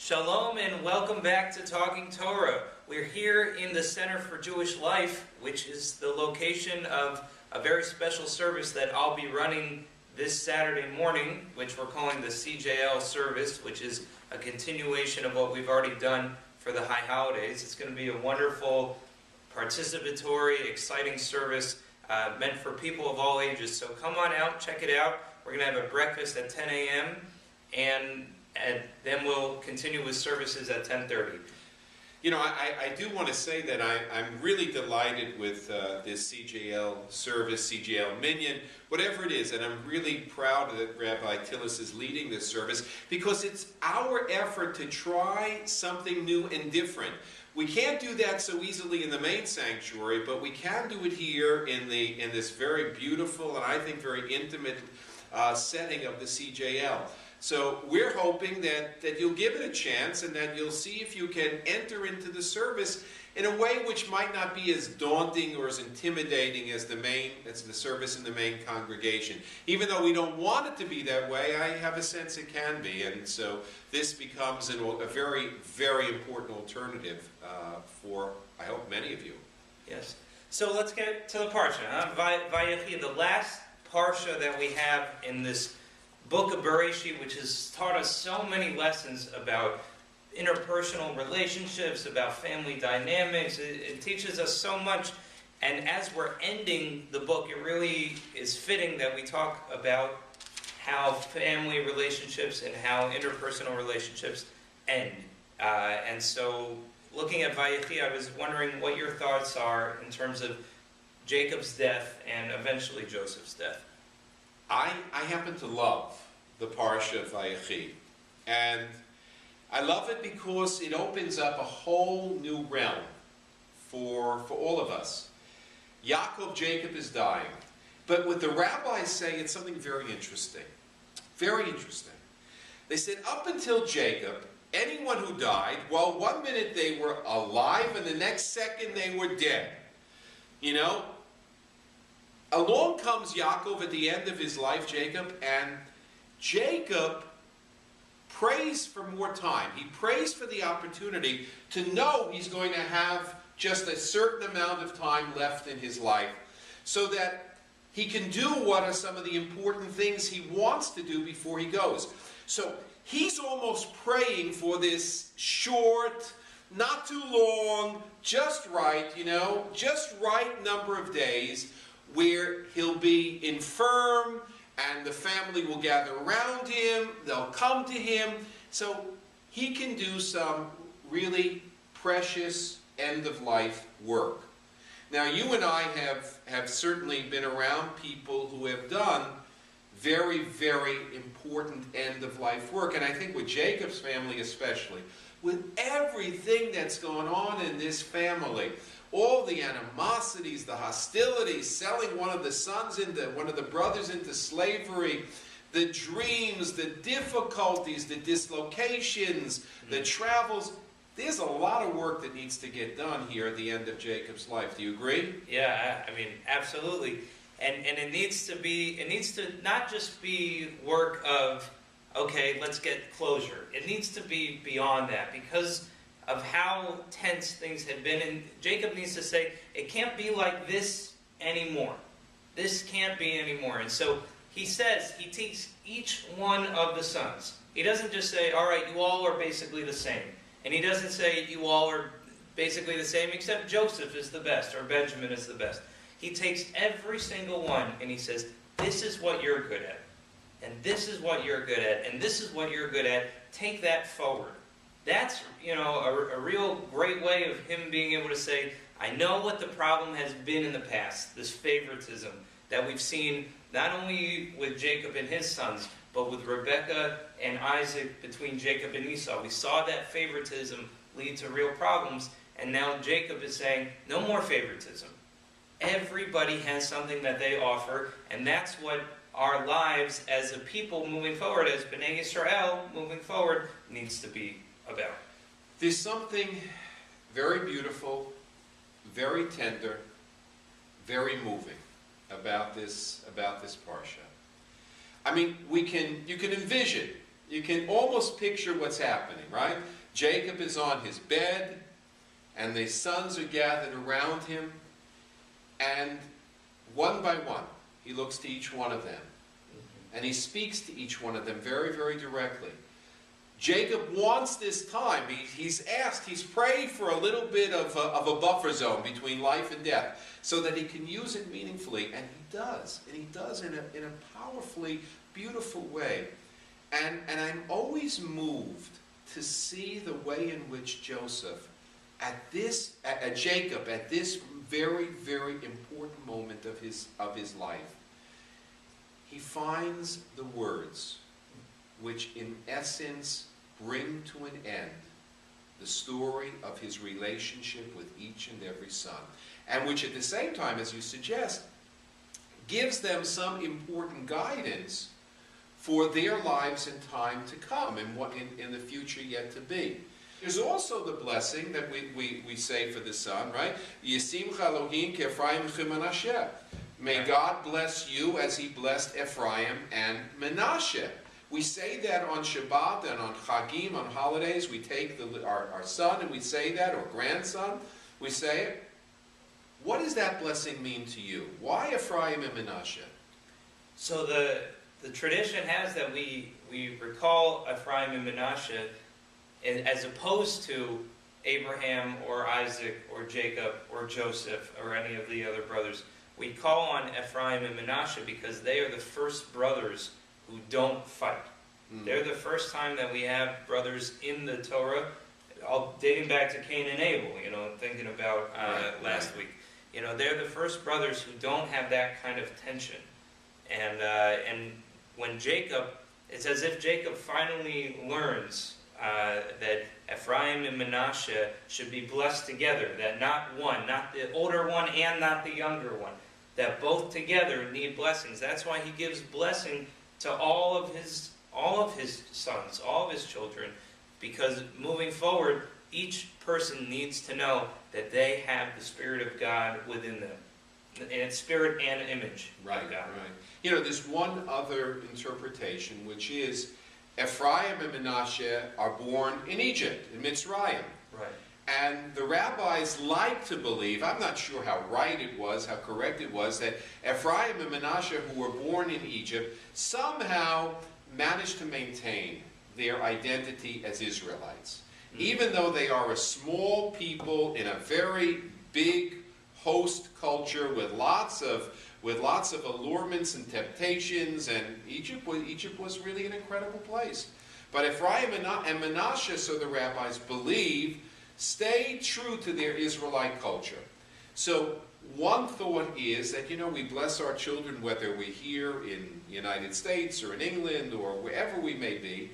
Shalom and welcome back to Talking Torah. We're here in the Center for Jewish Life, which is the location of a very special service that I'll be running this Saturday morning, which we're calling the CJL service, which is a continuation of what we've already done for the high holidays. It's going to be a wonderful, participatory, exciting service meant for people of all ages. So come on out, check it out. We're going to have a breakfast at 10 a.m. and then we'll continue with services at 10:30. You know, I do want to say that I'm really delighted with this CJL service, CJL Minyan, whatever it is, and I'm really proud that Rabbi Tillis is leading this service because it's our effort to try something new and different. We can't do that so easily in the main sanctuary, but we can do it here in this very beautiful and I think very intimate setting of the CJL. So we're hoping that you'll give it a chance and that you'll see if you can enter into the service in a way which might not be as daunting or as intimidating as the service in the main congregation. Even though we don't want it to be that way, I have a sense it can be. And so this becomes a very, very important alternative for, I hope, many of you. Yes. So let's get to the Parsha. Vayechi, the last Parsha that we have in this book of Bereshit, which has taught us so many lessons about interpersonal relationships, about family dynamics. It teaches us so much. And as we're ending the book, it really is fitting that we talk about how family relationships and how interpersonal relationships end. And so, looking at Vayechi, I was wondering what your thoughts are in terms of Jacob's death and eventually Joseph's death. I happen to love the Parsha of Vayechi, and I love it because it opens up a whole new realm for all of us. Jacob is dying, but what the rabbis say, it's something very interesting. Very interesting. They said up until Jacob, anyone who died, well, one minute they were alive and the next second they were dead. You know? Along comes Yaakov at the end of his life, Jacob, and Jacob prays for more time. He prays for the opportunity to know he's going to have just a certain amount of time left in his life so that he can do what are some of the important things he wants to do before he goes. So he's almost praying for this short, not too long, just right, just right number of days where he'll be infirm and the family will gather around him, they'll come to him, so he can do some really precious end-of-life work. Now, you and I have certainly been around people who have done very, very important end-of-life work, and I think with Jacob's family especially, with everything that's going on in this family, all the animosities, the hostilities, selling one of the brothers into slavery, the dreams, the difficulties, the dislocations, the travels. There's a lot of work that needs to get done here at the end of Jacob's life. Do you agree? Yeah, I mean, absolutely. And it needs to not just be work of, okay, let's get closure. It needs to be beyond that because of how tense things had been. And Jacob needs to say, it can't be like this anymore. This can't be anymore. And so he says, he takes each one of the sons. He doesn't just say, all right, you all are basically the same. And he doesn't say you all are basically the same except Joseph is the best or Benjamin is the best. He takes every single one and he says, this is what you're good at. And this is what you're good at. And this is what you're good at. Take that forward. That's, a real great way of him being able to say, I know what the problem has been in the past, this favoritism that we've seen not only with Jacob and his sons, but with Rebekah and Isaac between Jacob and Esau. We saw that favoritism lead to real problems, and now Jacob is saying, no more favoritism. Everybody has something that they offer, and that's what our lives as a people moving forward, as Bnei Yisrael moving forward, needs to be about. There's something very beautiful, very tender, very moving about this parsha. I mean, you can envision You can almost picture what's happening, right? Jacob is on his bed, and the sons are gathered around him, and one by one, he looks to each one of them, and he speaks to each one of them very, very directly. Jacob wants this time. He's asked, he's prayed for a little bit of a buffer zone between life and death so that he can use it meaningfully, and he does. And he does in a powerfully beautiful way. And I'm always moved to see the way in which Joseph, Jacob, at this very, very important moment of his life, he finds the words which in essence bring to an end the story of his relationship with each and every son, and which at the same time, as you suggest, gives them some important guidance for their lives in time to come and what in the future yet to be. There's also the blessing that we say for the son, right? Yisimcha Elohim ke'Ephraim u'Menashe. May God bless you as he blessed Ephraim and Menashe. We say that on Shabbat and on Chagim, on holidays. We take our son and we say that, or grandson. We say it. What does that blessing mean to you? Why Ephraim and Menashe? So the tradition has that we recall Ephraim and Menashe as opposed to Abraham or Isaac or Jacob or Joseph or any of the other brothers. We call on Ephraim and Menashe because they are the first brothers who don't fight. They're the first time that we have brothers in the Torah, all dating back to Cain and Abel, thinking about last week. They're the first brothers who don't have that kind of tension. And when Jacob, it's as if Jacob finally learns that Ephraim and Menashe should be blessed together, that not the older one and not the younger one, that both together need blessings. That's why he gives blessing to all of his sons, all of his children, because moving forward, each person needs to know that they have the Spirit of God within them, and it's spirit and image of God. Right. There's one other interpretation, which is Ephraim and Menashe are born in Egypt, in Mitzrayim. Right. And the rabbis like to believe, I'm not sure how right it was, how correct it was, that Ephraim and Menashe, who were born in Egypt, somehow managed to maintain their identity as Israelites. Even though they are a small people in a very big host culture with lots of allurements and temptations, and Egypt was really an incredible place. But Ephraim and Menashe, so the rabbis believe, stay true to their Israelite culture. So one thought is that, we bless our children, whether we're here in the United States or in England or wherever we may be,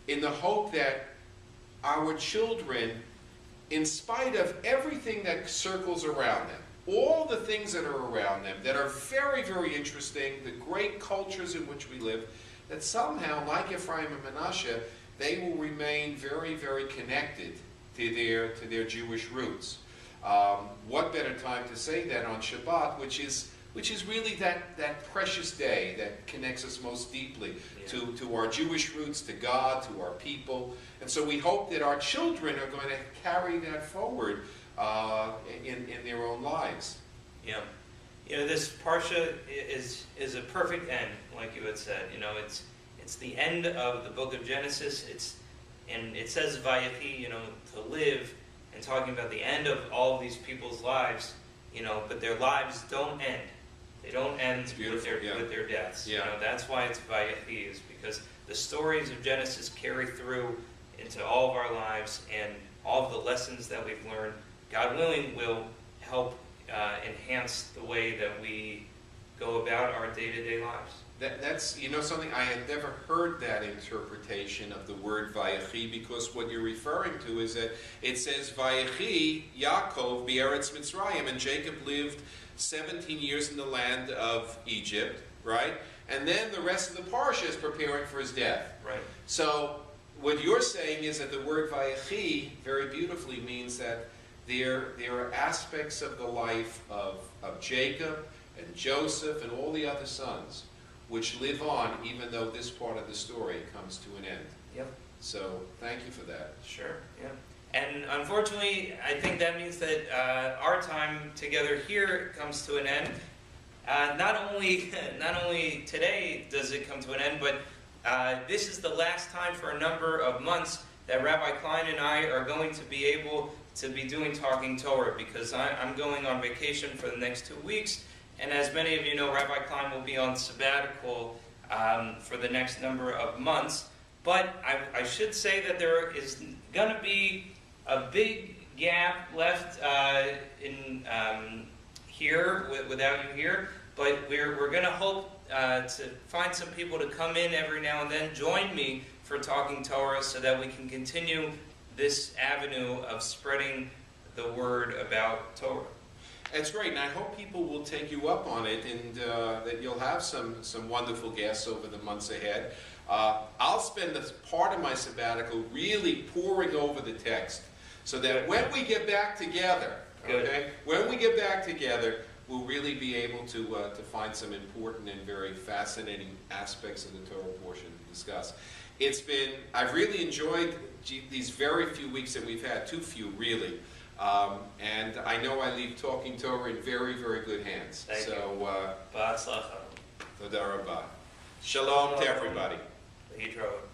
in the hope that our children, in spite of everything that circles around them, all the things that are around them that are very, very interesting, the great cultures in which we live, that somehow, like Ephraim and Menashe, they will remain very, very connected to their Jewish roots. What better time to say that on Shabbat, which is really that precious day that connects us most deeply to our Jewish roots, to God, to our people. And so we hope that our children are going to carry that forward in their own lives. Yeah. This Parsha is a perfect end, like you had said. It's the end of the book of Genesis. And it says Vayechi, to live, and talking about the end of all of these people's lives, but their lives don't end. They don't end with their deaths. Yeah. That's why it's Vayechi, is because the stories of Genesis carry through into all of our lives, and all of the lessons that we've learned, God willing, will help enhance the way that we go about our day-to-day lives. That's something, I had never heard that interpretation of the word Vayechi, because what you're referring to is that it says Vayechi Yaakov B'Eretz Mitzrayim, and Jacob lived 17 years in the land of Egypt, right? And then the rest of the parsha is preparing for his death. Right. So what you're saying is that the word Vayechi very beautifully means that there are aspects of the life of Jacob and Joseph and all the other sons which live on, even though this part of the story comes to an end. Yep. So thank you for that. Sure. Yeah. And unfortunately, I think that means that our time together here comes to an end. Not only today does it come to an end, but this is the last time for a number of months that Rabbi Klein and I are going to be able to be doing Talking Torah, because I'm going on vacation for the next 2 weeks, and as many of you know, Rabbi Klein will be on sabbatical for the next number of months. But I should say that there is going to be a big gap left in here without you here, but we're going to hope to find some people to come in every now and then, join me for Talking Torah, so that we can continue this avenue of spreading the word about Torah. It's great, and I hope people will take you up on it, and that you'll have some wonderful guests over the months ahead. I'll spend this part of my sabbatical really poring over the text, so that when we get back together, when we get back together, we'll really be able to find some important and very fascinating aspects of the Torah portion to discuss. I've really enjoyed these very few weeks that we've had, too few really, and I know I leave Talking Torah in very, very good hands. Thank you. So, B'atzlacha. Toda Rabbi. Shalom to everybody. להתראות.